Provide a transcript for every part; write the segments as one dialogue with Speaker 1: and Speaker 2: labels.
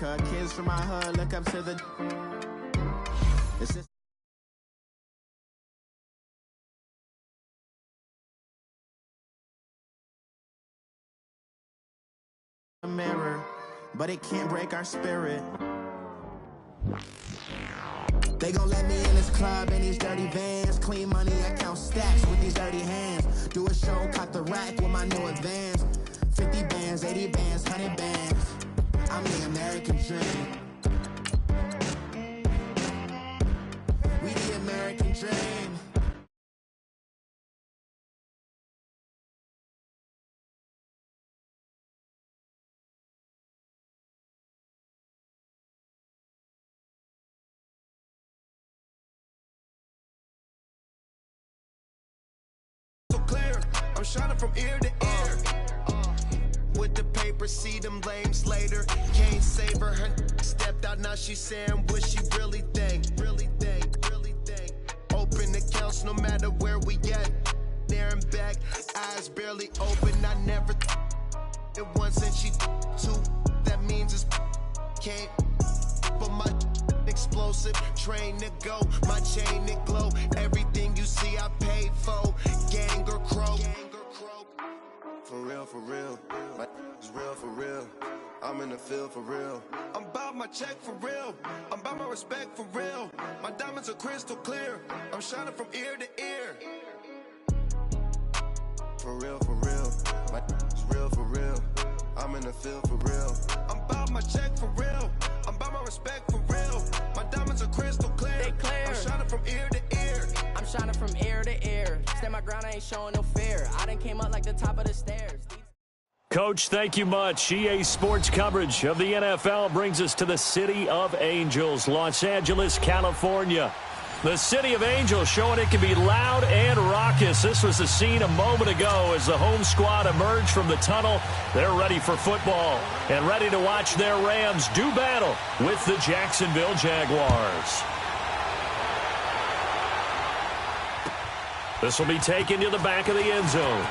Speaker 1: America. Kids from my hood look up to the... It's just... a mirror, but it can't break our spirit. They gon' let me in this club in these dirty vans. Clean money, I count stacks with these dirty hands. Do a show, cock the rack with my new advance. 50 bands, 80 bands, 100 bands. I'm the American dream. We the American dream.
Speaker 2: I'm shining from ear to ear. With the paper, see them lames later. Can't save her. Her stepped out, now she saying what she really think. Really think, really think. Open accounts no matter where we at. There and back, eyes barely open. I never it once and she two. That means it's can't. But my explosive, train to go. My chain to glow. Everything you see I paid for. Gang or crow. For real, for real. My is real for real. I'm in the field for real. I'm about my check for real. I'm about my respect for real. My diamonds are crystal clear. I'm shining from ear to ear. For real, for real. My is real for real. I'm in the field for real. I'm about my check for real. I'm about my respect for real. My diamonds are crystal clear.
Speaker 3: They clear.
Speaker 2: I'm shining from ear to ear.
Speaker 3: I'm shining from ear to ear. Stand my ground, I ain't showing no fear. I done came up like the top of the stairs.
Speaker 4: Coach, thank you much. EA Sports coverage of the NFL brings us to the City of Angels, Los Angeles, California. The City of Angels showing it can be loud and raucous. This was the scene a moment ago as the home squad emerged from the tunnel. They're ready for football and ready to watch their Rams do battle with the Jacksonville Jaguars. This will be taken to the back of the end zone.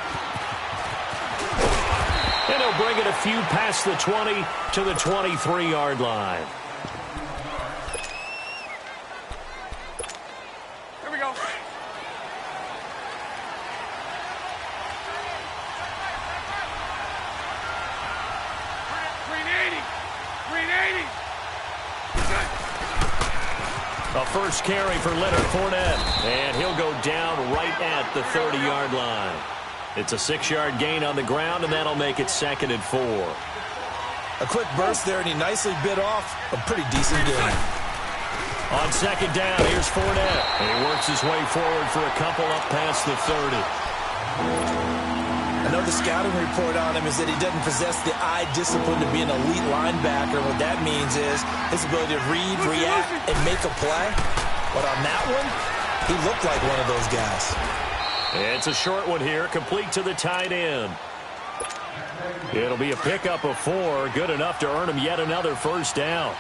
Speaker 4: And he'll bring it a few past the 20 to the 23-yard line.
Speaker 5: Here we go.
Speaker 4: A first carry for Leonard Fournette, and he'll go down right at the 30-yard line. It's a 6-yard gain on the ground, and that'll make it 2nd and 4.
Speaker 6: A quick burst there, and he nicely bit off a pretty decent gain.
Speaker 4: On 2nd down, here's Fournette, and he works his way forward for a couple up past the 30.
Speaker 6: I know the scouting report on him is that he doesn't possess the eye discipline to be an elite linebacker. What that means is his ability to read, react, and make a play. But on that one, he looked like one of those guys.
Speaker 4: It's a short one here, complete to the tight end. It'll be a pickup of 4, good enough to earn him yet another first down.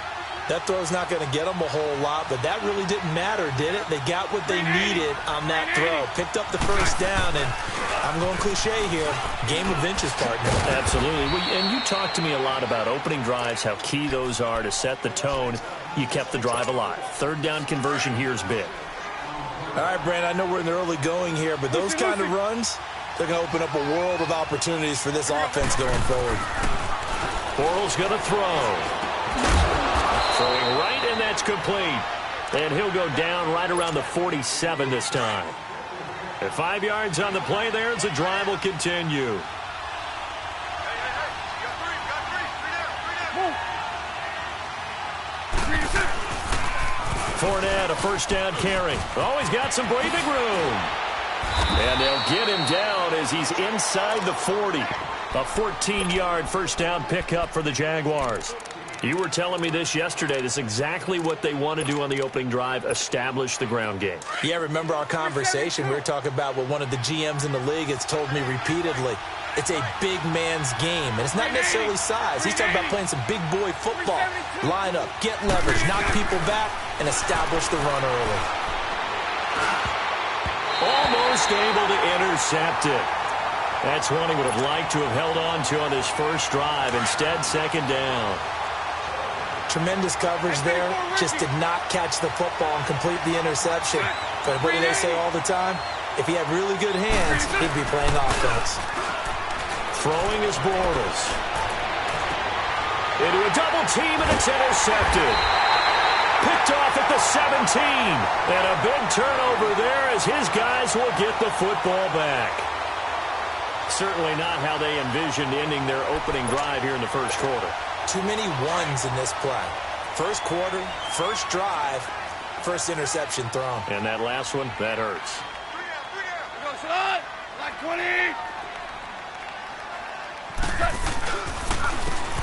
Speaker 6: That throw's not going to get them a whole lot, but that really didn't matter, did it? They got what they needed on that throw. Picked up the first down, and I'm going cliche here. Game of inches, partner.
Speaker 4: Absolutely. And you talked to me a lot about opening drives, how key those are to set the tone. You kept the drive alive. 3rd down conversion here is big.
Speaker 6: All right, Brand, I know we're in the early going here, but those kind of runs, they're going to open up a world of opportunities for this offense going forward.
Speaker 4: Bortles going to throw. Throwing right, and that's complete. And he'll go down right around the 47 this time. At 5 yards on the play there, the drive will continue. Fournette, a first down carry. Oh, he's got some breathing room. And they'll get him down as he's inside the 40. A 14-yard first down pickup for the Jaguars. You were telling me this yesterday. This is exactly what they want to do on the opening drive, establish the ground game.
Speaker 6: Yeah, remember our conversation. We were talking about what one of the GMs in the league has told me repeatedly. It's a big man's game, and it's not necessarily size. He's talking about playing some big boy football. Line up, get leverage, knock people back, and establish the run early.
Speaker 4: Almost able to intercept it. That's one he would have liked to have held on to on this first drive. Instead, 2nd down.
Speaker 6: Tremendous coverage there. Just did not catch the football and complete the interception. But what do they say all the time? If he had really good hands, he'd be playing offense.
Speaker 4: Throwing is Bortles. Into a double team, and it's intercepted. Picked off at the 17. And a big turnover there as his guys will get the football back. Certainly not how they envisioned ending their opening drive here in the first quarter.
Speaker 6: Too many ones in this play. First quarter, first drive, first interception thrown.
Speaker 4: And that last one, that hurts.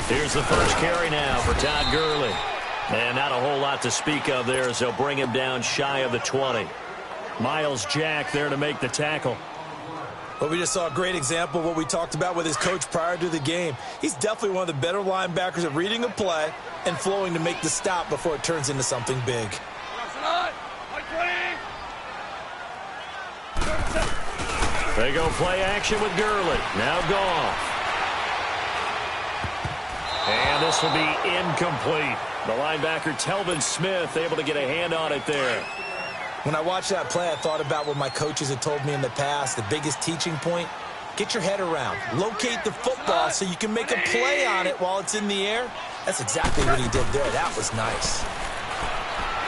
Speaker 4: Here's the first carry now for Todd Gurley. And not a whole lot to speak of there as they'll bring him down shy of the 20. Miles Jack there to make the tackle.
Speaker 6: Well, we just saw a great example of what we talked about with his coach prior to the game. He's definitely one of the better linebackers at reading a play and flowing to make the stop before it turns into something big.
Speaker 4: They go play action with Gurley. Now Goff. And this will be incomplete. The linebacker, Telvin Smith, able to get a hand on it there.
Speaker 6: When I watched that play, I thought about what my coaches had told me in the past. The biggest teaching point, get your head around. Locate the football so you can make a play on it while it's in the air. That's exactly what he did there. That was nice.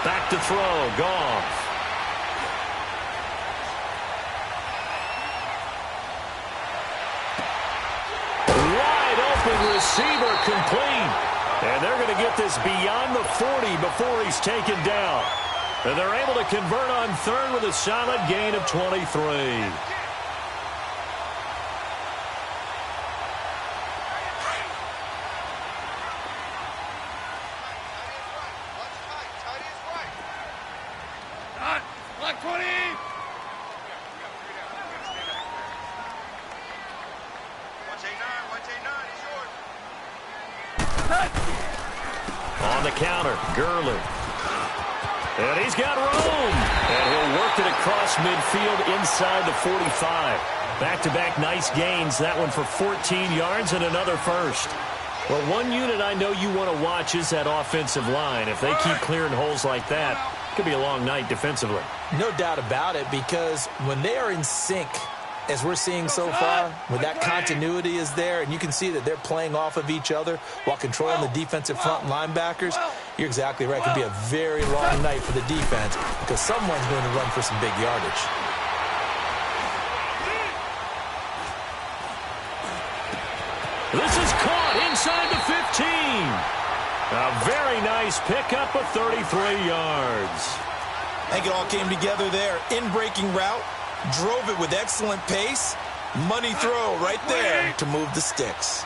Speaker 4: Back to throw, Goff. Wide open receiver complete. And they're going to get this beyond the 40 before he's taken down. And they're able to convert on third with a solid gain of 23. On the counter, Gurley. And he's got room. And he'll work it across midfield inside the 45. Back-to-back nice gains. That one for 14 yards and another first. Well, one unit I know you want to watch is that offensive line. If they keep clearing holes like that, it could be a long night defensively.
Speaker 6: No doubt about it, because when they are in sync, as we're seeing so far, when that continuity is there and you can see that they're playing off of each other while controlling the defensive front linebackers, you're exactly right. It could be a very long night for the defense because someone's going to run for some big yardage.
Speaker 4: This is caught inside the 15. A very nice pickup of 33 yards.
Speaker 6: I think it all came together there. In-breaking route. Drove it with excellent pace. Money throw right there to move the sticks.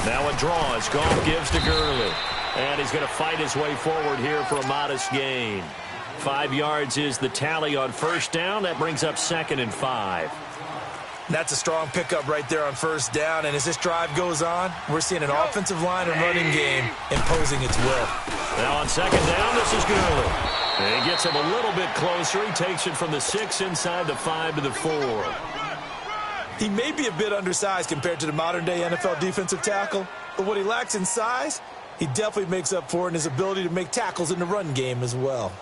Speaker 4: Now a draw as Goff gives to Gurley. And he's going to fight his way forward here for a modest gain. 5 yards is the tally on first down. That brings up 2nd and 5.
Speaker 6: That's a strong pickup right there on first down. And as this drive goes on, we're seeing an offensive line and running game imposing its will.
Speaker 4: Now on 2nd down, this is Gurley. And he gets him a little bit closer. He takes it from the 6 inside the 5 to the 4.
Speaker 6: He may be a bit undersized compared to the modern-day NFL defensive tackle, but what he lacks in size, he definitely makes up for in his ability to make tackles in the run game as well.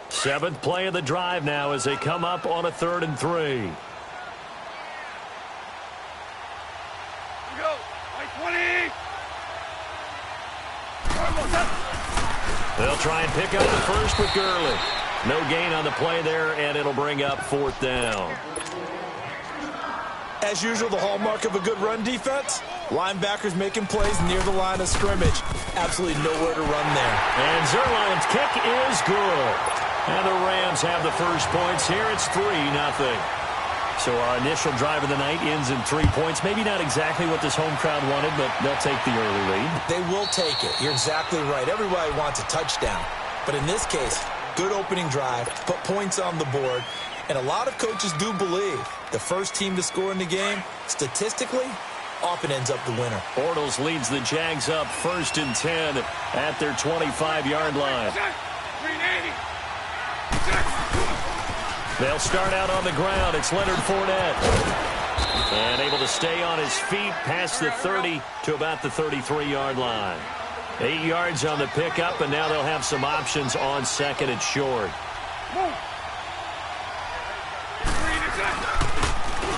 Speaker 4: 7th play of the drive now as they come up on a 3rd and 3. They'll try and pick up the first with Gurley. No gain on the play there, and it'll bring up 4th down.
Speaker 6: As usual, the hallmark of a good run defense, linebackers making plays near the line of scrimmage. Absolutely nowhere to run there.
Speaker 4: And Zerline's kick is good. And the Rams have the first points here. It's 3-0. So our initial drive of the night ends in 3 points. Maybe not exactly what this home crowd wanted, but they'll take the early lead.
Speaker 6: They will take it. You're exactly right. Everybody wants a touchdown. But in this case, good opening drive, put points on the board. And a lot of coaches do believe the first team to score in the game, statistically, often ends up the winner.
Speaker 4: Bortles leads the Jags up 1st and 10 at their 25-yard line. They'll start out on the ground. It's Leonard Fournette. And able to stay on his feet past the 30 to about the 33-yard line. 8 yards on the pickup, and now they'll have some options on second and short.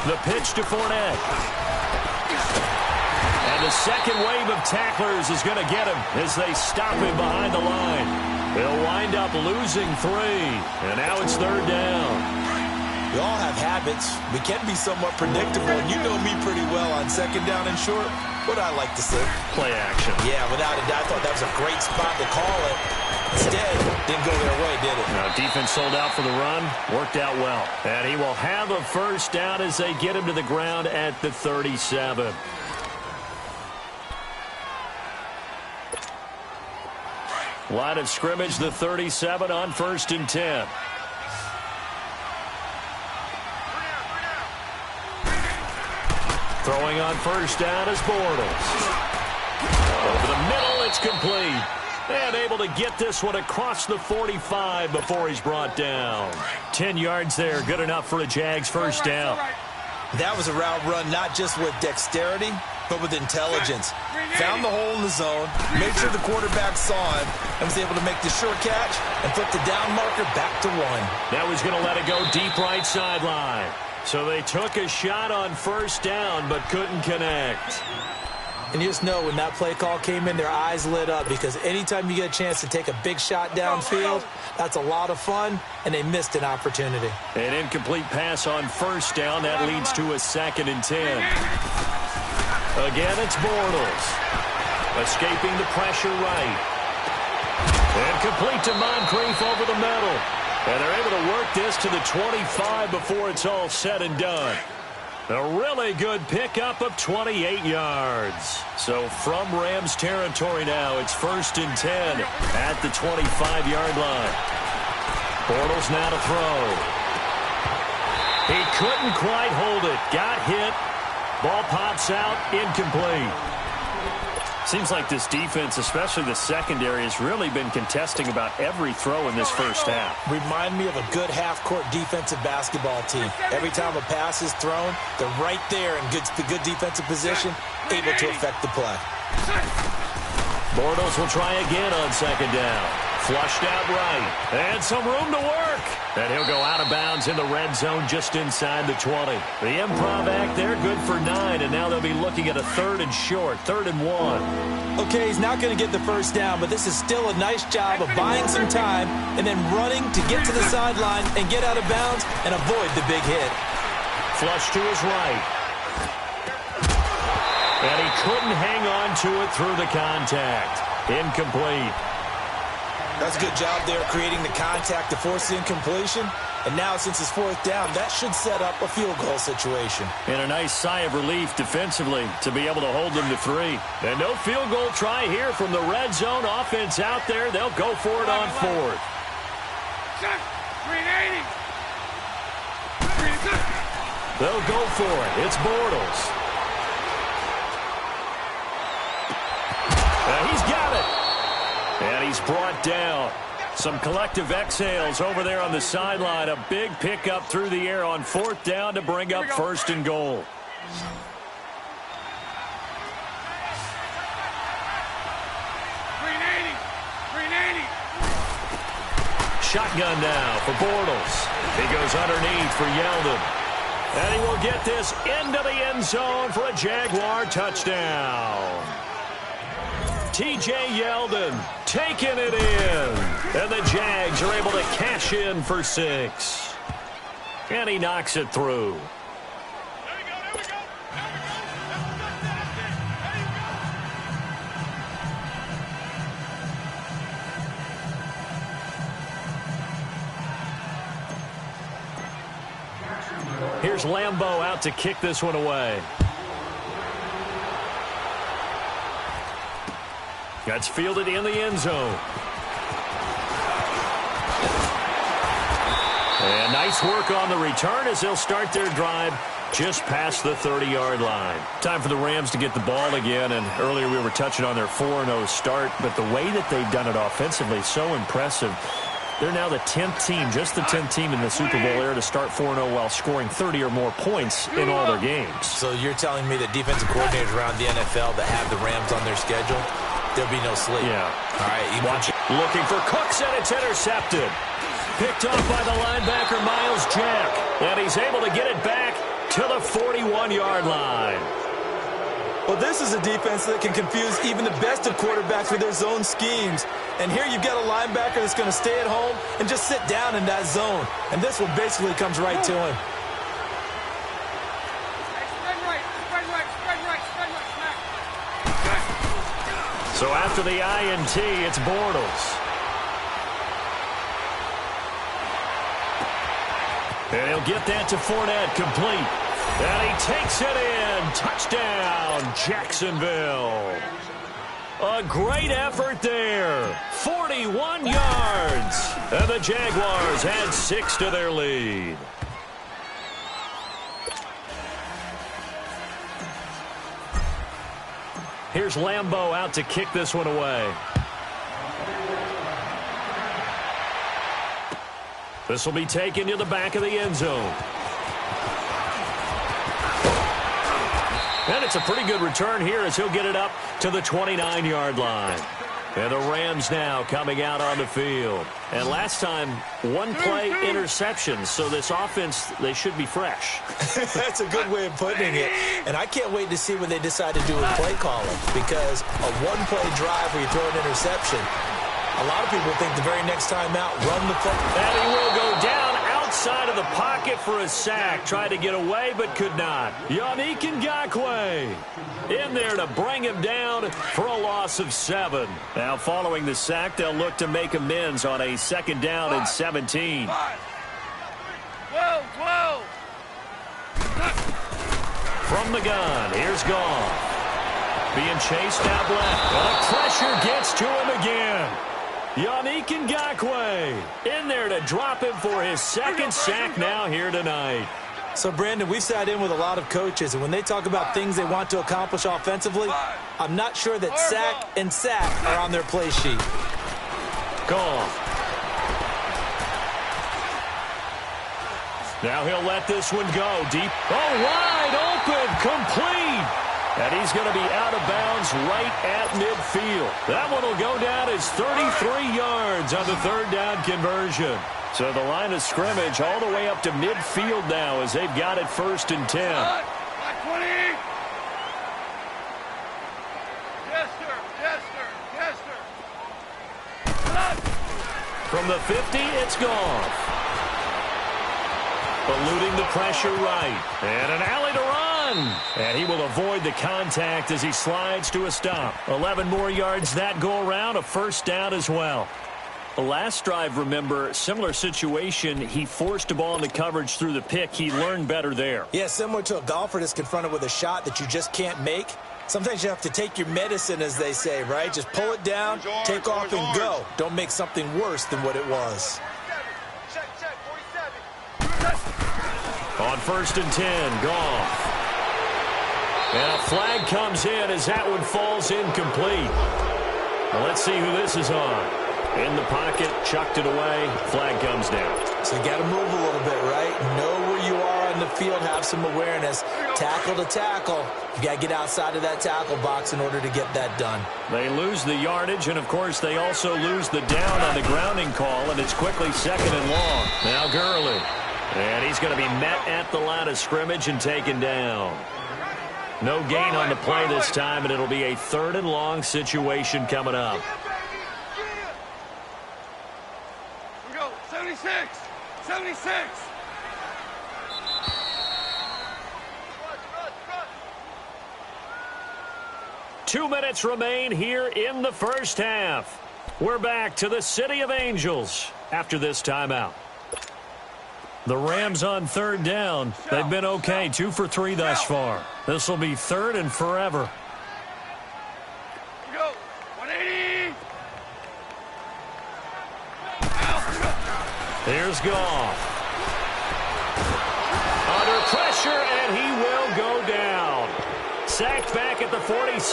Speaker 4: The pitch to Fournette. And the second wave of tacklers is going to get him as they stop him behind the line. They'll wind up losing 3, and now it's third down.
Speaker 6: We all have habits. We can be somewhat predictable, and you know me pretty well on second down and short. What I like to say?
Speaker 4: Play action.
Speaker 6: Yeah, without a doubt. I thought that was a great spot to call it. Instead, didn't go their way, did it?
Speaker 4: No, defense sold out for the run. Worked out well. And he will have a first down as they get him to the ground at the 37. Line of scrimmage, the 37 on 1st and 10. Throwing on first down is Bortles. Over the middle, it's complete. And able to get this one across the 45 before he's brought down. 10 yards there, good enough for a Jags first down.
Speaker 6: That was a route run not just with dexterity, but with intelligence. Found the hole in the zone, made sure the quarterback saw him, and was able to make the short catch and flip the down marker back to 1.
Speaker 4: Now he's going to let it go deep right sideline. So they took a shot on first down, but couldn't connect.
Speaker 6: And you just know when that play call came in, their eyes lit up, because anytime you get a chance to take a big shot downfield, that's a lot of fun, and they missed an opportunity.
Speaker 4: An incomplete pass on first down. That leads to a 2nd and 10. Again, it's Bortles. Escaping the pressure right. And complete to Moncrief over the middle. And they're able to work this to the 25 before it's all said and done. A really good pickup of 28 yards. So from Rams territory now, it's 1st and 10 at the 25-yard line. Bortles now to throw. He couldn't quite hold it. Got hit. Ball pops out. Incomplete. Seems like this defense, especially the secondary, has really been contesting about every throw in this first half.
Speaker 6: Remind me of a good half-court defensive basketball team. Every time a pass is thrown, they're right there in good defensive position, able to affect the play.
Speaker 4: Bortles will try again on second down. Flushed out right. And some room to work. And he'll go out of bounds in the red zone just inside the 20. The improv act there, good for 9. And now they'll be looking at a 3rd and short, 3rd and 1.
Speaker 6: Okay, he's not going to get the first down, but this is still a nice job of buying some time and then running to get to the sideline and get out of bounds and avoid the big hit.
Speaker 4: Flush to his right. And he couldn't hang on to it through the contact. Incomplete.
Speaker 6: That's a good job there creating the contact to force the incompletion. And now, since it's 4th down, that should set up a field goal situation.
Speaker 4: And a nice sigh of relief defensively to be able to hold them to 3. And no field goal try here from the red zone. Offense out there. They'll go for it on 4th. They'll go for it. It's Bortles. He's got it. And he's brought down. Some collective exhales over there on the sideline. A big pickup through the air on 4th down to bring up 1st and goal. Shotgun now for Bortles. He goes underneath for Yeldon. And he will get this into the end zone for a Jaguar touchdown. T.J. Yeldon taking it in. And the Jags are able to cash in for 6. And he knocks it through. Here's Lambeau out to kick this one away. That's fielded in the end zone. And nice work on the return as they'll start their drive just past the 30-yard line. Time for the Rams to get the ball again, and earlier we were touching on their 4-0 start, but the way that they've done it offensively is so impressive. They're now the 10th team, just the 10th team in the Super Bowl era to start 4-0 while scoring 30 or more points in all their games.
Speaker 6: So you're telling me that defensive coordinators around the NFL that have the Rams on their schedule, there'll be no sleep.
Speaker 4: Yeah.
Speaker 6: All right,
Speaker 4: watch it. Looking for Cooks, and it's intercepted. Picked off by the linebacker, Miles Jack. And he's able to get it back to the 41-yard line.
Speaker 6: Well, this is a defense that can confuse even the best of quarterbacks with their zone schemes. And here you've got a linebacker that's going to stay at home and just sit down in that zone. And this one basically comes right to him.
Speaker 4: So after the INT, it's Bortles. And he'll get that to Fournette, complete. And he takes it in. Touchdown, Jacksonville. A great effort there. 41 yards. And the Jaguars add 6 to their lead. Here's Lambeau out to kick this one away. This will be taken to the back of the end zone. And it's a pretty good return here as he'll get it up to the 29-yard line. And the Rams now coming out on the field. And last time, one-play interceptions. So this offense, they should be fresh.
Speaker 6: That's a good way of putting it. And I can't wait to see what they decide to do with play calling. Because a one-play drive where you throw an interception, a lot of people think the very next time out, run the play.
Speaker 4: And he will go down outside of the pocket for a sack. Tried to get away, but could not. Yannick Ngakoue in there to bring him down for a loss of 7. Now, following the sack, they'll look to make amends on a 2nd down and 17.
Speaker 5: Whoa!
Speaker 4: From the gun, here's Goff. Being chased out left. And the pressure gets to him again. Yannick Ngakoue in there to drop him for his 2nd sack now here tonight.
Speaker 6: So, Brandon, we've sat in with a lot of coaches, and when they talk about things they want to accomplish offensively, I'm not sure that sack and sack are on their play sheet.
Speaker 4: Goff. Now he'll let this one go deep. Oh, wide open, complete. And he's going to be out of bounds right at midfield. That one will go down as 33 yards on the 3rd down conversion. So the line of scrimmage all the way up to midfield now as they've got it 1st and 10.
Speaker 5: Yes, sir.
Speaker 4: From the 50, it's Goff. Eluding the pressure right. And an alley to run. And he will avoid the contact as he slides to a stop. 11 more yards that go around, a 1st down as well. The last drive, remember, similar situation. He forced a ball into coverage through the pick. He learned better there.
Speaker 6: Yeah, similar to a golfer that's confronted with a shot that you just can't make. Sometimes you have to take your medicine, as they say, right? Just pull it down, take off, and go. Don't make something worse than what it was.
Speaker 4: On 1st and 10, Goff. And a flag comes in as that one falls incomplete. Well, let's see who this is on. In the pocket, chucked it away, flag comes down.
Speaker 6: So you got to move a little bit, right? Know where you are on the field, have some awareness. Tackle to tackle. You got to get outside of that tackle box in order to get that done.
Speaker 4: They lose the yardage, and, of course, they also lose the down on the grounding call, and it's quickly 2nd and long. Now Gurley. And he's going to be met at the line of scrimmage and taken down. No gain on the play this time, and it'll be a 3rd and long situation coming up.
Speaker 5: We go, 76.
Speaker 4: 2 minutes remain here in the 1st half. We're back to the City of Angels after this timeout. The Rams on 3rd down. They've been okay, 2 for 3 thus far. This will be 3rd and forever.
Speaker 5: We go, 180.
Speaker 4: Here's Goff. Under pressure, and he will go down. Sacked back at the 46.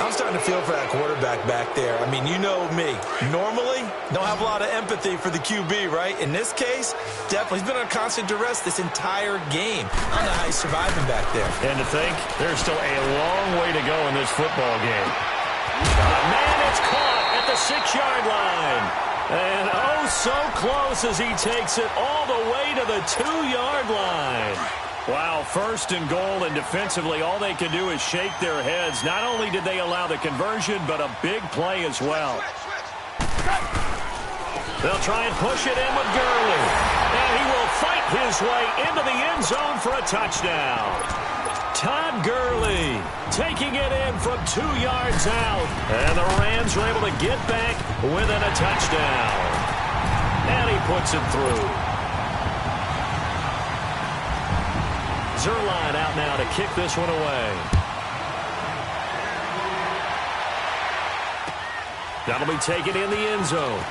Speaker 6: I'm starting to feel for that quarterback back there. I mean, you know me. Normally, don't have a lot of empathy for the QB, right? In this case, definitely. He's been on constant duress this entire game. I don't know how he's surviving back there.
Speaker 4: And to think, there's still a long way to go in this football game. Man, it's caught at the 6-yard line. And oh, so close as he takes it all the way to the 2-yard line. Wow, 1st and goal, and defensively, all they can do is shake their heads. Not only did they allow the conversion, but a big play as well. They'll try and push it in with Gurley. And he will fight his way into the end zone for a touchdown. Todd Gurley taking it in from 2 yards out. And the Rams are able to get back within a touchdown. And he puts it through. Zerline out now to kick this one away. That'll be taken in the end zone.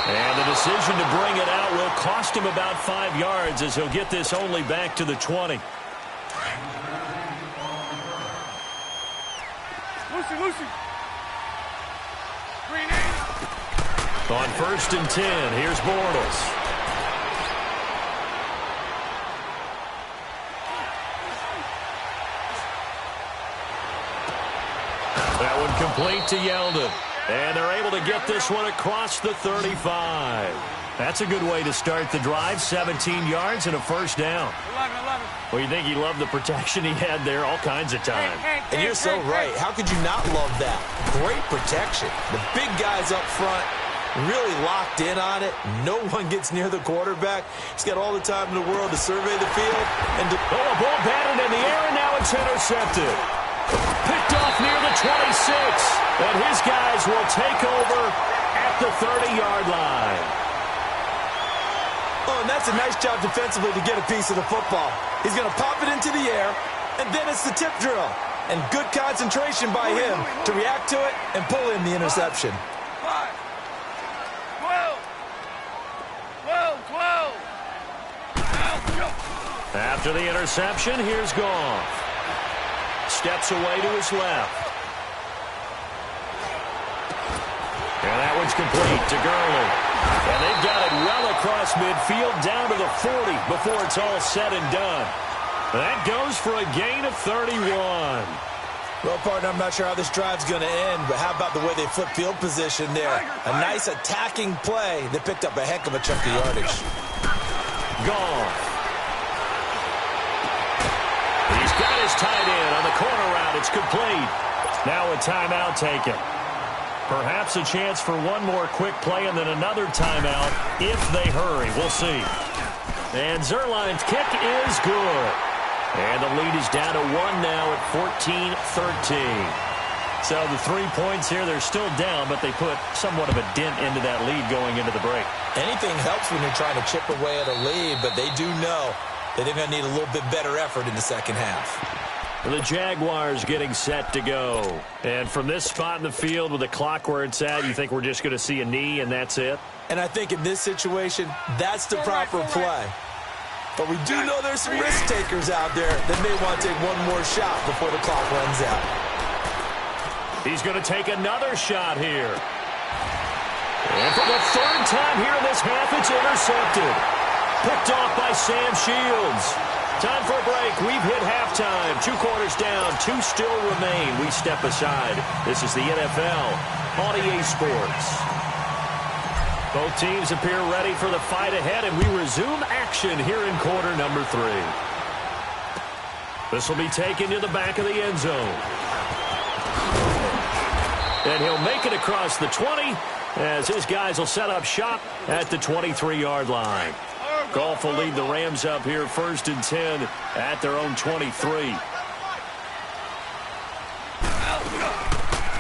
Speaker 4: And the decision to bring it out will cost him about 5 yards as he'll get this only back to the 20.
Speaker 5: Lucy. Green 80.
Speaker 4: On 1st and 10, here's Bortles. That one complete to Yeldon. And they're able to get this one across the 35. That's a good way to start the drive. 17 yards and a 1st down.
Speaker 5: 11.
Speaker 4: Well, you think he loved the protection he had there all kinds of time.
Speaker 6: And you're so right. How could you not love that? Great protection. The big guys up front really locked in on it. No one gets near the quarterback. He's got all the time in the world to survey the field. And a
Speaker 4: ball batted in the air, and now it's intercepted. Picked off near the 26. And his guys will take over at the 30-yard line.
Speaker 6: Oh, and that's a nice job defensively to get a piece of the football. He's going to pop it into the air, and then it's the tip drill. And good concentration by him to react to it and pull in the interception.
Speaker 5: 5, 12.
Speaker 4: After the interception, here's Goff. Steps away to his left. And that one's complete to Gurley. And they've got it well across midfield down to the 40 before it's all said and done. That goes for a gain of 31.
Speaker 6: Well, partner, I'm not sure how this drive's going to end, but how about the way they flip field position there? A nice attacking play that picked up a heck of a chunk of yardage.
Speaker 4: Goff. He's got his tight end on the corner route. It's complete. Now a timeout taken. Perhaps a chance for one more quick play and then another timeout if they hurry. We'll see. And Zerline's kick is good. And the lead is down to 1 now at 14-13. So the 3 points here, they're still down, but they put somewhat of a dent into that lead going into the break.
Speaker 6: Anything helps when you're trying to chip away at a lead, but they do know that they're going to need a little bit better effort in the second half.
Speaker 4: The Jaguars getting set to go. And from this spot in the field with the clock where it's at, you think we're just going to see a knee and that's it?
Speaker 6: And I think in this situation, that's the proper play. But we do know there's some risk takers out there that may want to take one more shot before the clock runs out.
Speaker 4: He's going to take another shot here. And for the 3rd time here in this half, it's intercepted. Picked off by Sam Shields. Time for a break. We've hit halftime. 2 quarters down. 2 still remain. We step aside. This is the NFL on EA Sports. Both teams appear ready for the fight ahead, and we resume action here in quarter number 3. This will be taken to the back of the end zone. And he'll make it across the 20 as his guys will set up shop at the 23-yard line. Goff will lead the Rams up here 1st and 10 at their own 23.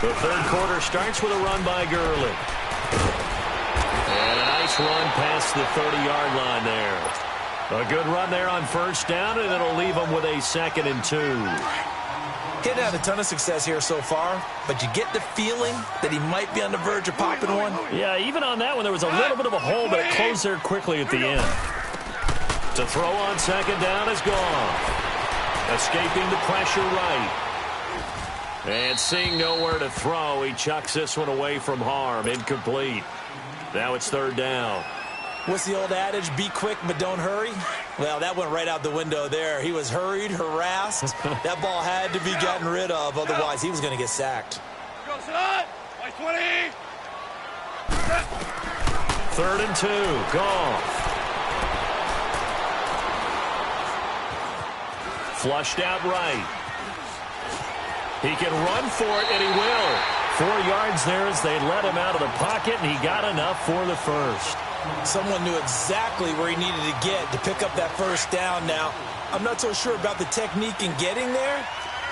Speaker 4: The 3rd quarter starts with a run by Gurley. And a nice run past the 30-yard line there. A good run there on 1st down, and it'll leave them with a 2nd and 2.
Speaker 6: He's had a ton of success here so far, but you get the feeling that he might be on the verge of popping one.
Speaker 4: Yeah, even on that one, there was a little bit of a hole, but it closed there quickly at the end. To throw on 2nd down is Goff. Escaping the pressure right. And seeing nowhere to throw, he chucks this one away from harm. Incomplete. Now it's third down.
Speaker 6: What's the old adage? Be quick, but don't hurry? Well, that went right out the window there. He was hurried, harassed. That ball had to be gotten rid of. Otherwise, he was going to get sacked.
Speaker 5: Go, son! By 20!
Speaker 4: Third and 2. Goff. Flushed out right. He can run for it, and he will. 4 yards there as they let him out of the pocket, and he got enough for the first.
Speaker 6: Someone knew exactly where he needed to get to pick up that first down. Now, I'm not so sure about the technique in getting there,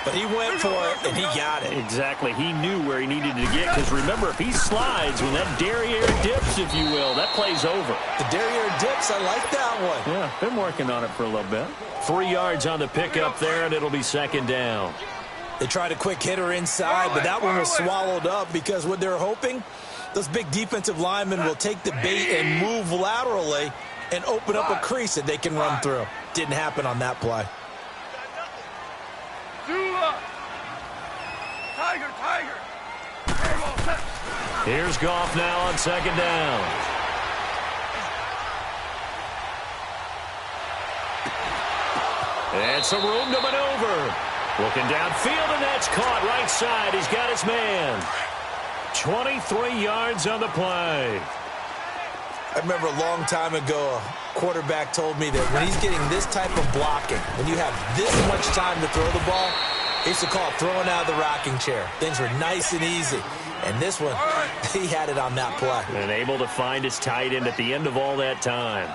Speaker 6: but he went for it, and he got it.
Speaker 4: Exactly. He knew where he needed to get, because remember, if he slides, when that derriere dips, if you will, that play's over.
Speaker 6: The derriere dips, I like that one.
Speaker 4: Yeah, been working on it for a little bit. 3 yards on the pickup there, and it'll be second down.
Speaker 6: They tried a quick hitter inside, but that one was swallowed up because what they're hoping, those big defensive linemen will take the bait and move laterally and open up a crease that they can run through. Didn't happen on that play.
Speaker 5: Tiger.
Speaker 4: Here's Goff now on second down. And some room to maneuver. Looking downfield, and that's caught right side. He's got his man. 23 yards on the play.
Speaker 6: I remember a long time ago, a quarterback told me that when he's getting this type of blocking, when you have this much time to throw the ball, he used to call it throwing out of the rocking chair. Things were nice and easy. And this one, he had it on that play.
Speaker 4: And able to find his tight end at the end of all that time.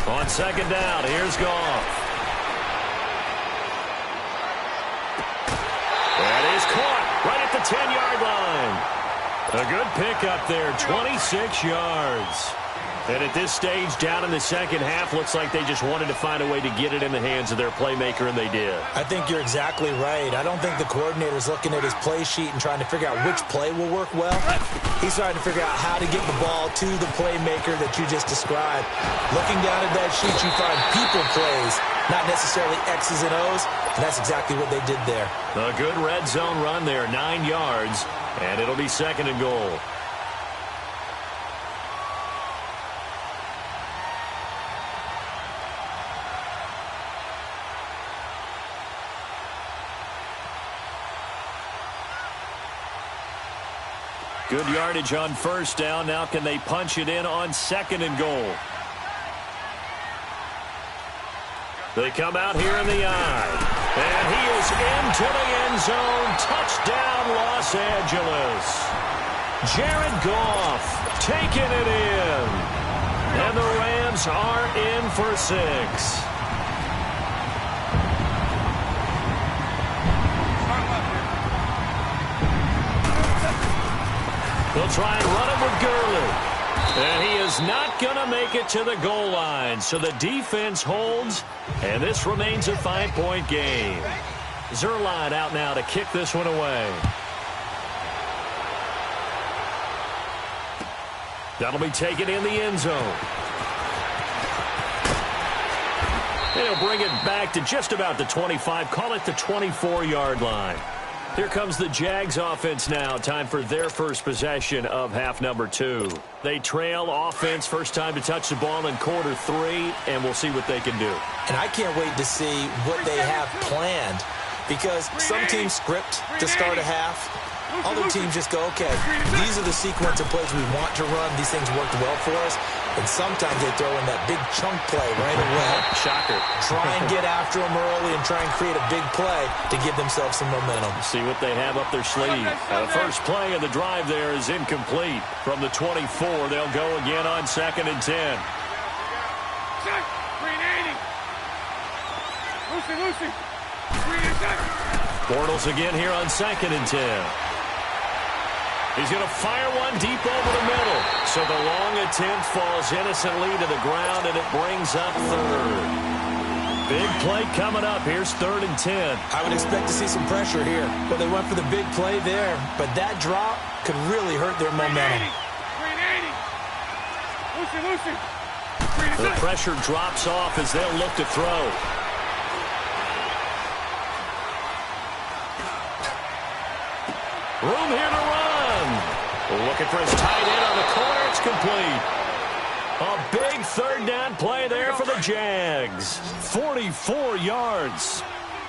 Speaker 4: On second down, here's Goff. That is caught right at the 10-yard line. A good pickup there, 26 yards. And at this stage, down in the second half, looks like they just wanted to find a way to get it in the hands of their playmaker, and they did.
Speaker 6: I think you're exactly right. I don't think the coordinator's looking at his play sheet and trying to figure out which play will work well. He's trying to figure out how to get the ball to the playmaker that you just described. Looking down at that sheet, you find people plays, not necessarily X's and O's, and that's exactly what they did there.
Speaker 4: A good red zone run there, 9 yards, and it'll be second and goal. Good yardage on first down. Now can they punch it in on second and goal? They come out here in the eye. And he is into the end zone. Touchdown, Los Angeles. Jared Goff taking it in. And the Rams are in for 6. They'll try and run it with Gurley. And he is not going to make it to the goal line. So the defense holds, and this remains a 5-point game. Zuerlein out now to kick this one away. That'll be taken in the end zone. They'll bring it back to just about the 25. Call it the 24-yard line. Here comes the Jags offense now. Time for their first possession of half number 2. They trail offense, first time to touch the ball in quarter 3, and we'll see what they can do.
Speaker 6: And I can't wait to see what they have planned, because some teams script to start a half. Other teams just go, okay, these are the sequence of plays we want to run. These things worked well for us. And sometimes they throw in that big chunk play right away.
Speaker 4: Shocker.
Speaker 6: Try and get after them early and try and create a big play to give themselves some momentum.
Speaker 4: See what they have up their sleeve. The first play of the drive there is incomplete. From the 24, they'll go again on second and 10.
Speaker 5: Lucy.
Speaker 4: Bortles again here on second and 10. He's going to fire one deep over the middle. So the long attempt falls innocently to the ground, and it brings up third. Big play coming up. Here's third and 10.
Speaker 6: I would expect to see some pressure here. But they went for the big play there. But that drop could really hurt their momentum.
Speaker 5: Lucy.
Speaker 4: The pressure drops off as they'll look to throw. Room here to run. Looking for his tight end on the corner. It's complete. A big third down play there for the Jags. 44 yards.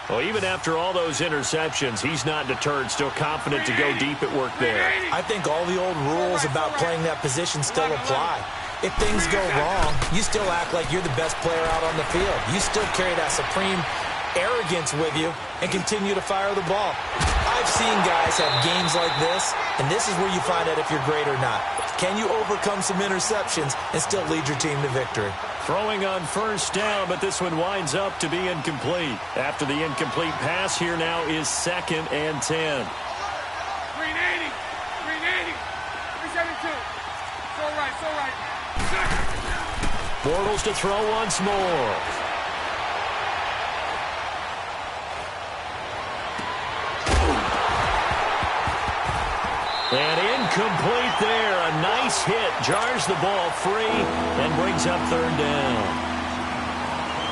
Speaker 4: Well, even after all those interceptions, he's not deterred, still confident to go deep at work there.
Speaker 6: I think all the old rules about playing that position still apply. If things go wrong, you still act like you're the best player out on the field. You still carry that supreme arrogance with you and continue to fire the ball. I've seen guys have games like this, and this is where you find out if you're great or not. Can you overcome some interceptions and still lead your team to victory?
Speaker 4: Throwing on first down, but this one winds up to be incomplete. After the incomplete pass, here now is 2nd and 10.
Speaker 5: 380, 380, 372. So right.
Speaker 4: Bortles to throw once more. And incomplete there. A nice hit. Jars the ball free and brings up 3rd down.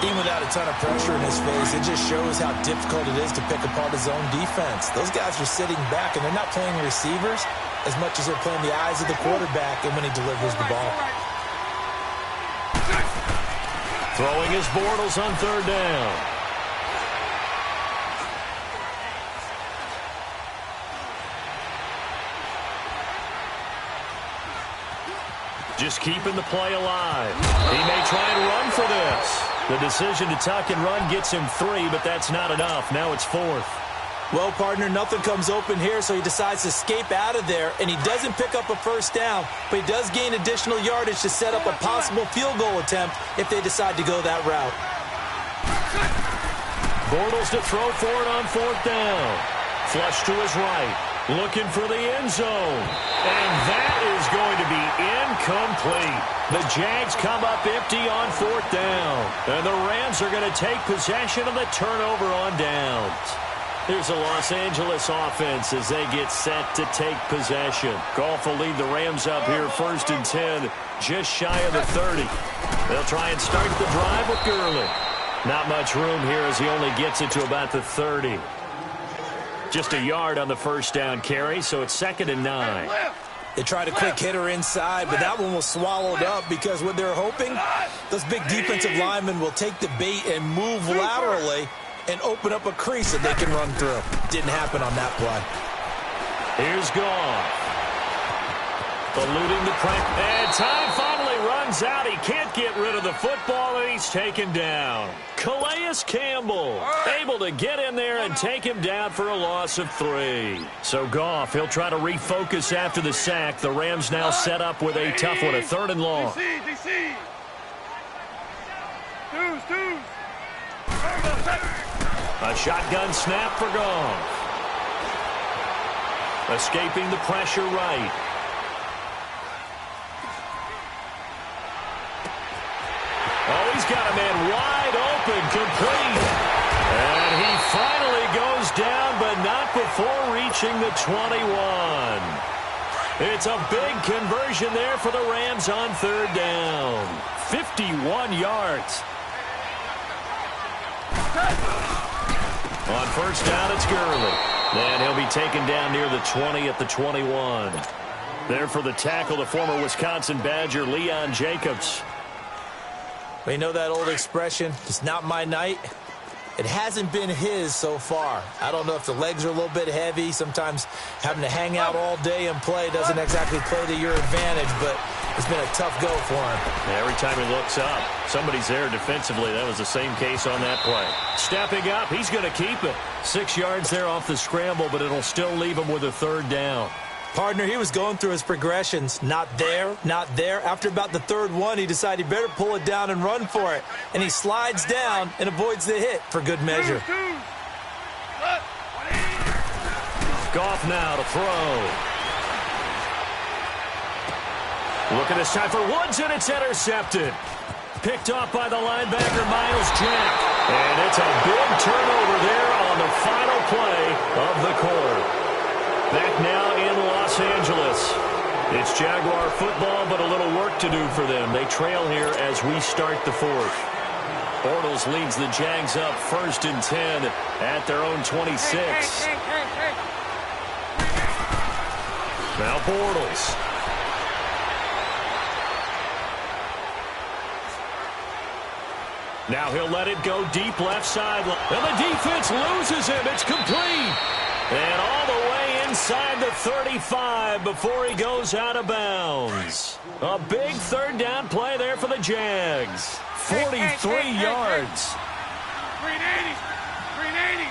Speaker 6: Even without a ton of pressure in his face, it just shows how difficult it is to pick apart his own defense. Those guys are sitting back, and they're not playing receivers as much as they're playing the eyes of the quarterback and when he delivers the ball.
Speaker 4: Throwing his Bortles on 3rd down. Just keeping the play alive. He may try and run for this. The decision to tuck and run gets him 3, but that's not enough. Now it's 4th.
Speaker 6: Well, partner, nothing comes open here, so he decides to escape out of there, and he doesn't pick up a first down, but he does gain additional yardage to set up a possible field goal attempt if they decide to go that route.
Speaker 4: Bortles to throw for it on 4th down. Flush to his right. Looking for the end zone. And that is going to be incomplete. The Jags come up empty on 4th down. And the Rams are going to take possession of the turnover on downs. Here's a Los Angeles offense as they get set to take possession. Goff will lead the Rams up here 1st and 10, just shy of the 30. They'll try and start the drive with Gurley. Not much room here as he only gets it to about the 30. Just a yard on the first down carry, so it's 2nd and 9.
Speaker 6: They tried a quick hitter inside, but that one was swallowed up because what they're hoping, those big defensive linemen will take the bait and move laterally and open up a crease that they can run through. Didn't happen on that play.
Speaker 4: Here's Goff. Eluding the pressure. And time finally runs out. He can't get rid of the football, and he's taken down. Calais Campbell able to get in there and take him down for a loss of 3. So Goff, he'll try to refocus after the sack. The Rams now set up with a tough one, a 3rd and long.
Speaker 5: DC. Deuce.
Speaker 4: A shotgun snap for Goff. Escaping the pressure right. Oh, he's got a man wide open, complete. And he finally goes down, but not before reaching the 21. It's a big conversion there for the Rams on 3rd down. 51 yards. On first down, it's Gurley. And he'll be taken down near the 20 at the 21. There for the tackle, the former Wisconsin Badger, Leon Jacobs.
Speaker 6: We know that old expression, it's not my night. It hasn't been his so far. I don't know if the legs are a little bit heavy. Sometimes having to hang out all day and play doesn't exactly play to your advantage, but it's been a tough go for him.
Speaker 4: Every time he looks up, somebody's there defensively. That was the same case on that play. Stepping up, he's going to keep it. 6 yards there off the scramble, but it'll still leave him with a 3rd down.
Speaker 6: Partner, he was going through his progressions. Not there, not there. After about the 3rd one, he decided he better pull it down and run for it. And he slides down and avoids the hit for good measure.
Speaker 4: Goff now to throw. Looking this time for Woods, and it's intercepted. Picked off by the linebacker, Miles Jack. And it's a big turnover there on the final play of the quarter. Back now in Los Angeles. It's Jaguar football, but a little work to do for them. They trail here as we start the 4th. Bortles leads the Jags up 1st and 10 at their own 26. Now Bortles. Now he'll let it go deep left side. And the defense loses him. It's complete. And all the way inside the 35 before he goes out of bounds. A big third down play there for the Jags. 43 yards.
Speaker 5: 380. 380.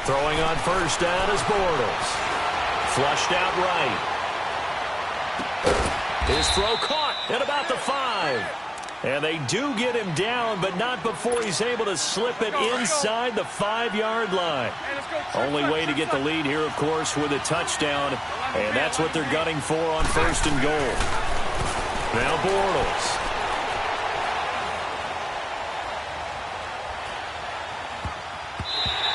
Speaker 4: Throwing on first down is Bortles. Flushed out right. His throw caught at about the 5. And they do get him down, but not before he's able to slip it inside the 5-yard line. Only way to get the lead here, of course, with a touchdown. And that's what they're gunning for on first and goal. Now Bortles.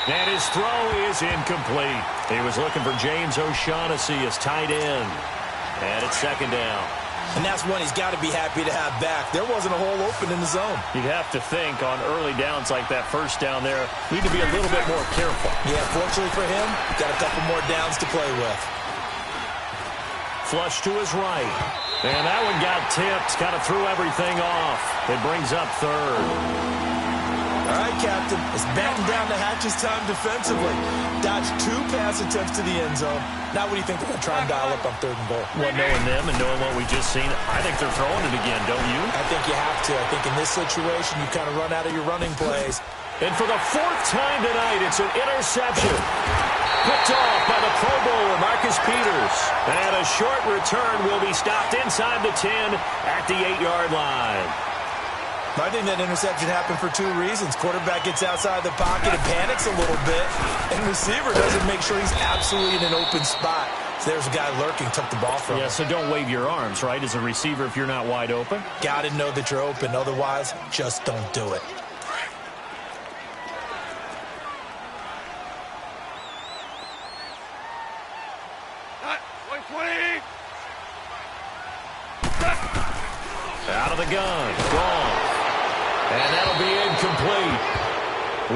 Speaker 4: And his throw is incomplete. He was looking for James O'Shaughnessy as tight end. And it's second down.
Speaker 6: And that's one he's got to be happy to have back. There wasn't a hole open in the zone.
Speaker 4: You'd have to think on early downs like that first down there, need to be a little bit more careful.
Speaker 6: Yeah, fortunately for him, got a couple more downs to play with.
Speaker 4: Flush to his right. And that one got tipped, kind of threw everything off. It brings up third.
Speaker 6: All right, Captain. It's batten down the hatches time defensively. Dodged 2 pass attempts to the end zone. Now what do you think they're going to try and dial up on third and goal?
Speaker 4: Well, knowing them and knowing what we just seen, I think they're throwing it again, don't you?
Speaker 6: I think you have to. I think in this situation, you kind of run out of your running plays.
Speaker 4: And for the 4th time tonight, it's an interception. Picked off by the Pro Bowler, Marcus Peters. And a short return will be stopped inside the 10 at the 8-yard line.
Speaker 6: I think that interception happened for 2 reasons. Quarterback gets outside the pocket and panics a little bit, and receiver doesn't make sure he's absolutely in an open spot. So there's a guy lurking, took the ball from him.
Speaker 4: Yeah, so don't wave your arms, right, as a receiver if you're not wide open?
Speaker 6: Got to know that you're open. Otherwise, just don't do it.
Speaker 4: Out of the gun. Gone. And that'll be incomplete.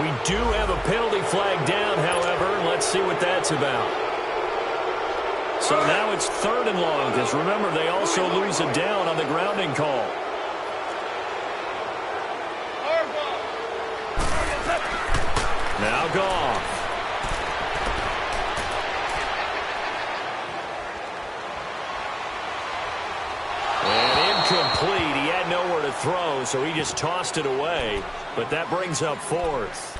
Speaker 4: We do have a penalty flag down, however. Let's see what that's about. So now it's 3rd and long, because remember, they also lose a down on the grounding call. Now Goff. Complete. He had nowhere to throw, so he just tossed it away. But that brings up 4th.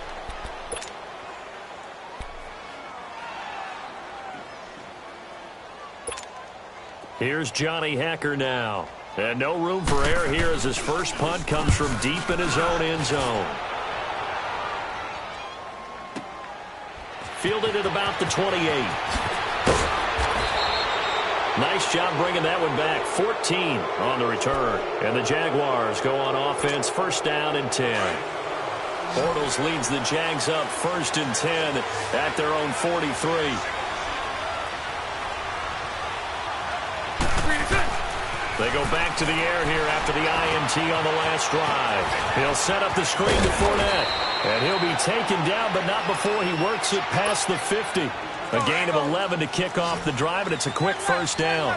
Speaker 4: Here's Johnny Hacker now. And no room for error here as his first punt comes from deep in his own end zone. Fielded at about the 28. Nice job bringing that one back. 14 on the return. And the Jaguars go on offense, first down and 10. Bortles leads the Jags up first and 10 at their own 43. They go back to the air here after the INT on the last drive. He'll set up the screen to Fournette. And he'll be taken down, but not before he works it past the 50. A gain of 11 to kick off the drive, and it's a quick first down.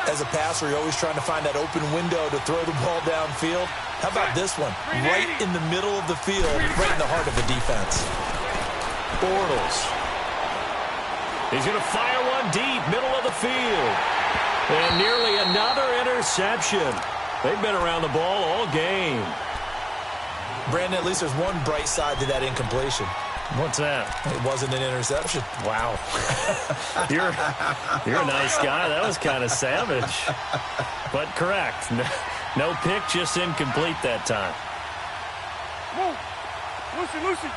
Speaker 6: As a passer, you're always trying to find that open window to throw the ball downfield. How about this one? Right in the middle of the field, right in the heart of the defense.
Speaker 4: Bortles. He's going to fire one deep, middle of the field. And nearly another interception. They've been around the ball all game.
Speaker 6: Brandon, at least there's one bright side to that incompletion.
Speaker 4: What's that?
Speaker 6: It wasn't an interception.
Speaker 4: Wow. You're a nice guy. That was kind of savage. But correct. No pick, just incomplete that time.
Speaker 5: Move. Lucy.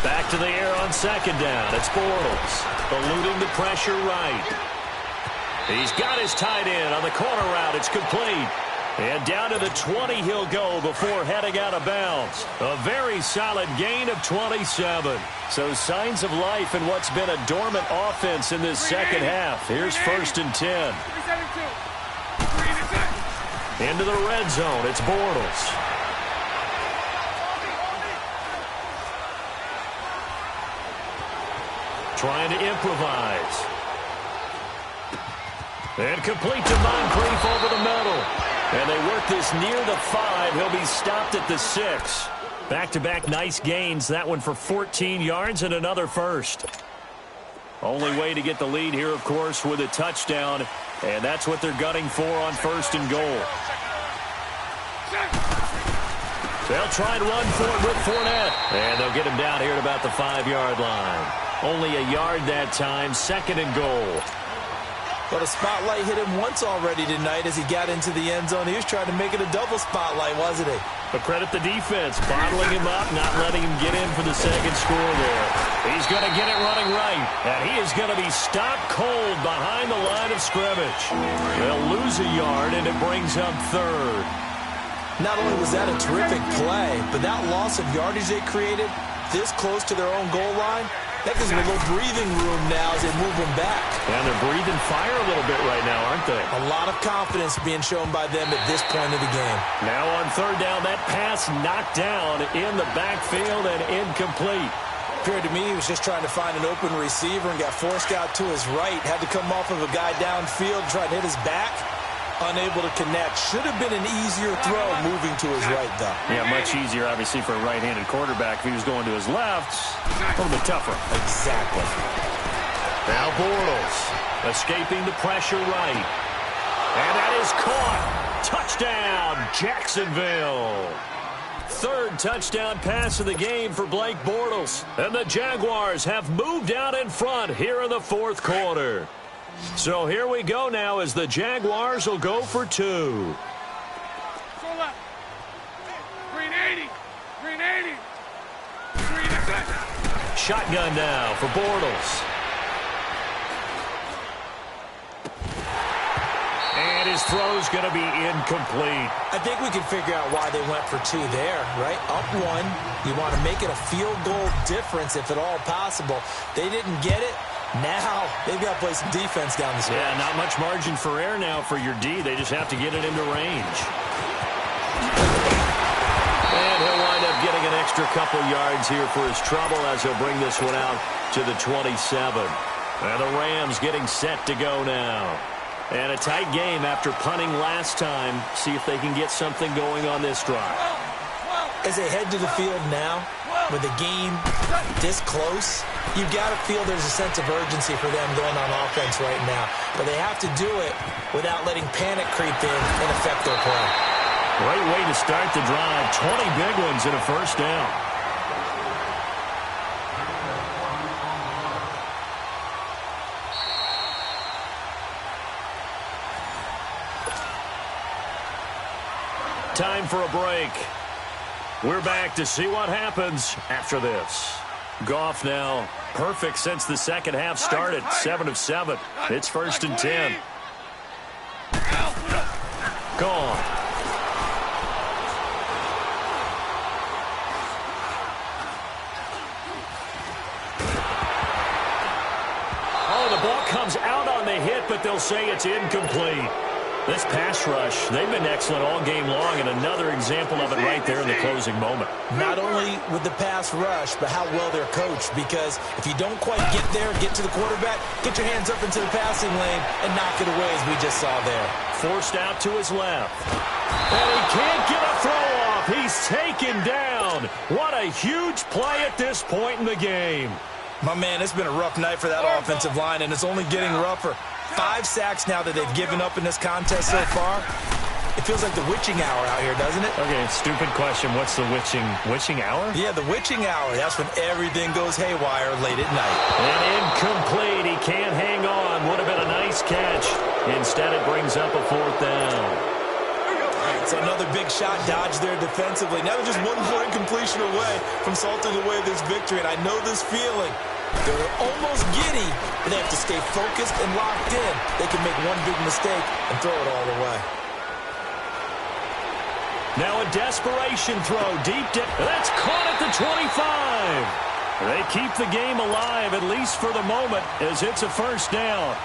Speaker 4: Back to the air on second down. It's Bortles. Eluding the pressure right. He's got his tight end on the corner route. It's complete. And down to the 20 he'll go before heading out of bounds. A very solid gain of 27. So signs of life in what's been a dormant offense in this second half. Here's first and 10. Into the red zone. It's Bortles. trying to improvise. And complete to Moncrief over the middle. And they work this near the 5. He'll be stopped at the 6. Back-to-back nice gains. That one for 14 yards and another first. Only way to get the lead here, of course, with a touchdown. And that's what they're gunning for on 1st and goal. They'll try and run for it with Fournette. And they'll get him down here at about the 5-yard line. Only a yard that time. 2nd and goal.
Speaker 6: Well, the spotlight hit him once already tonight as he got into the end zone. He was trying to make it a double spotlight, wasn't he?
Speaker 4: But credit the defense, bottling him up, not letting him get in for the 2nd score there. He's going to get it running right, and he is going to be stopped cold behind the line of scrimmage. They'll lose a yard, and it brings up 3rd.
Speaker 6: Not only was that a terrific play, but that loss of yardage they created this close to their own goal line, that gives them a little breathing room now as they move them back.
Speaker 4: And they're breathing fire a little bit right now, aren't they?
Speaker 6: A lot of confidence being shown by them at this point of the game.
Speaker 4: Now on 3rd down, that pass knocked down in the backfield and incomplete.
Speaker 6: Appeared to me he was just trying to find an open receiver and got forced out to his right. Had to come off of a guy downfield, try to hit his back. Unable to connect. Should have been an easier throw moving to his right, though.
Speaker 4: Yeah, much easier, obviously, for a right-handed quarterback. If he was going to his left, a little bit tougher.
Speaker 6: Exactly.
Speaker 4: Now Bortles escaping the pressure right. And that is caught. Touchdown, Jacksonville. 3rd touchdown pass of the game for Blake Bortles. And the Jaguars have moved out in front here in the 4th quarter. So here we go now as the Jaguars will go for 2.
Speaker 5: Green 80. Green 80.
Speaker 4: Shotgun now for Bortles. And his throw's going to be incomplete.
Speaker 6: I think we can figure out why they went for 2 there, right? Up 1. You want to make it a field goal difference if at all possible. They didn't get it. Now they've got to play some defense down the stretch.
Speaker 4: Yeah, not much margin for error now for your D. They just have to get it into range. And he'll wind up getting an extra couple yards here for his trouble as he'll bring this one out to the 27. And the Rams getting set to go now. And a tight game after punting last time. See if they can get something going on this drive.
Speaker 6: As they head to the field now, with the game this close, you've got to feel there's a sense of urgency for them going on offense right now. But they have to do it without letting panic creep in and affect their play.
Speaker 4: Great way to start the drive. 20 big ones and a 1st down. Time for a break. We're back to see what happens after this. Goff now perfect since the 2nd half started. 7 of 7. It's 1st and 10. Gone. Oh, the ball comes out on the hit, but they'll say it's incomplete. This pass rush, they've been excellent all game long, and another example of it right there in the closing moment.
Speaker 6: Not only with the pass rush, but how well they're coached, because if you don't quite get there, get to the quarterback, get your hands up into the passing lane and knock it away, as we just saw there.
Speaker 4: Forced out to his left. And he can't get a throw off. He's taken down. What a huge play at this point in the game.
Speaker 6: My man, it's been a rough night for that offensive line, and it's only getting rougher. 5 sacks now that they've given up in this contest so far. It feels like the witching hour out here, doesn't it?
Speaker 4: Okay, stupid question. What's the witching hour?
Speaker 6: Yeah, the witching hour. That's when everything goes haywire late at night.
Speaker 4: And incomplete. He can't hang on. Would have been a nice catch. Instead, it brings up a 4th down.
Speaker 6: So another big shot dodged there defensively. Now they're just 1-point completion away from salting away this victory. And I know this feeling. They're almost giddy, but they have to stay focused and locked in. They can make one big mistake and throw it all away.
Speaker 4: Now a desperation throw deep down. That's caught at the 25. They keep the game alive, at least for the moment, as it's a 1st down.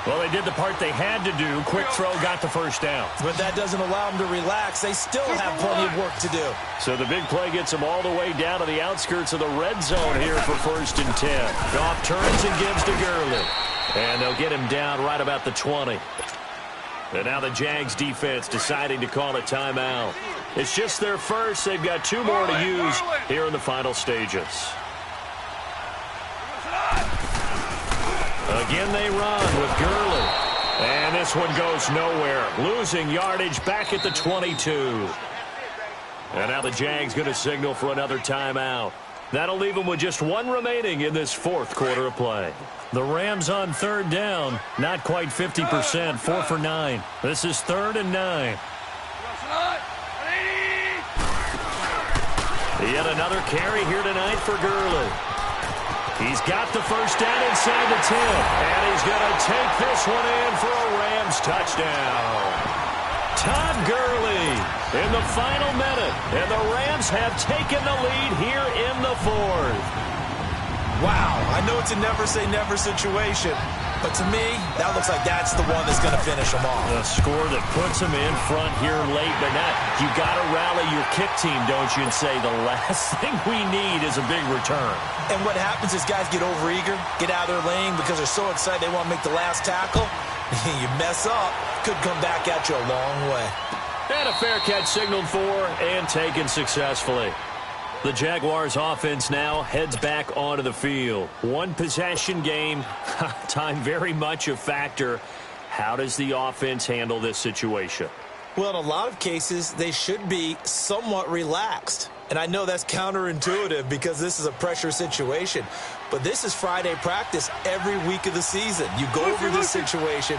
Speaker 4: Well, they did the part they had to do. Quick throw got the first down.
Speaker 6: But that doesn't allow them to relax. They still have plenty of work to do.
Speaker 4: So the big play gets them all the way down to the outskirts of the red zone here for 1st and 10. Goff turns and gives to Gurley. And they'll get him down right about the 20. And now the Jags defense deciding to call a timeout. It's just their first. They've got 2 more to use here in the final stages. Again they run with Gurley. And this one goes nowhere. Losing yardage back at the 22. And now the Jags going to signal for another timeout. That'll leave them with just 1 remaining in this 4th quarter of play. The Rams on 3rd down. Not quite 50%. 4 for 9. This is 3rd and 9. Yet another carry here tonight for Gurley. He's got the first down inside the 10. And he's going to take this one in for a Rams touchdown. Todd Gurley in the final minute. And the Rams have taken the lead here in the 4th.
Speaker 6: Wow, I know it's a never-say-never situation, but to me, that looks like that's the one that's going to finish them off.
Speaker 4: A score that puts them in front here late, but not. You got to rally your kick team, don't you, and say the last thing we need is a big return.
Speaker 6: And what happens is guys get overeager, get out of their lane because they're so excited they want to make the last tackle. You mess up, could come back at you a long way.
Speaker 4: And a fair catch signaled for and taken successfully. The Jaguars offense now heads back onto the field. 1 possession game. Time very much a factor. How does the offense handle this situation?
Speaker 6: Well, in a lot of cases, they should be somewhat relaxed. And I know that's counterintuitive because this is a pressure situation. But this is Friday practice every week of the season. You go over this situation,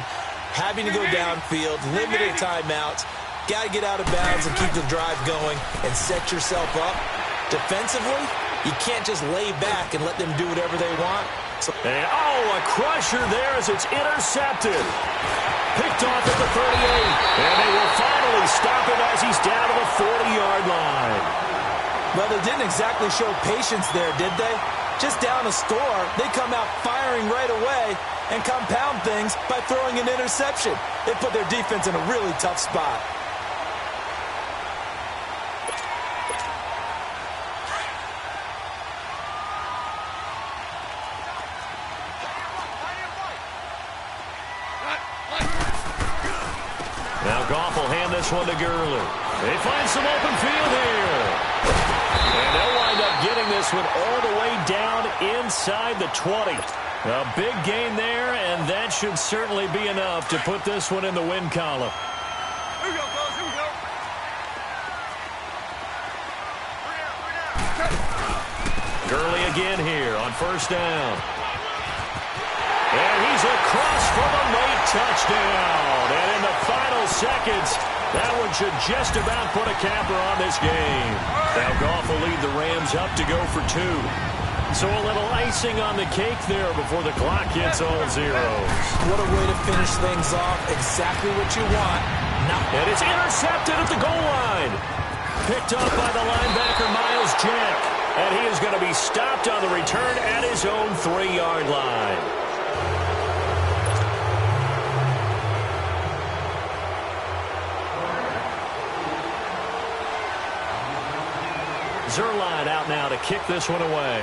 Speaker 6: having to go downfield, limited timeouts, got to get out of bounds and keep the drive going and set yourself up. Defensively, you can't just lay back and let them do whatever they want.
Speaker 4: And, a crusher there as it's intercepted. Picked off at the 38. And they will finally stop him as he's down to the 40-yard line.
Speaker 6: Well, they didn't exactly show patience there, did they? Just down a score, they come out firing right away and compound things by throwing an interception. They put their defense in a really tough spot.
Speaker 4: Now Goff will hand this one to Gurley. They find some open field here. And they'll wind up getting this one all the way down inside the 20. A big gain there, and that should certainly be enough to put this one in the win column.
Speaker 5: Here we go, fellas. Here we go.
Speaker 4: Gurley again here on 1st down. And he's across for the late touchdown. And in the final seconds, that one should just about put a capper on this game. Now Goff will lead the Rams up to go for 2. So a little icing on the cake there before the clock hits all zeros.
Speaker 6: What a way to finish things off. Exactly what you want.
Speaker 4: And it's intercepted at the goal line. Picked up by the linebacker, Miles Jack. And he is going to be stopped on the return at his own 3-yard line. Zerline out now to kick this one away.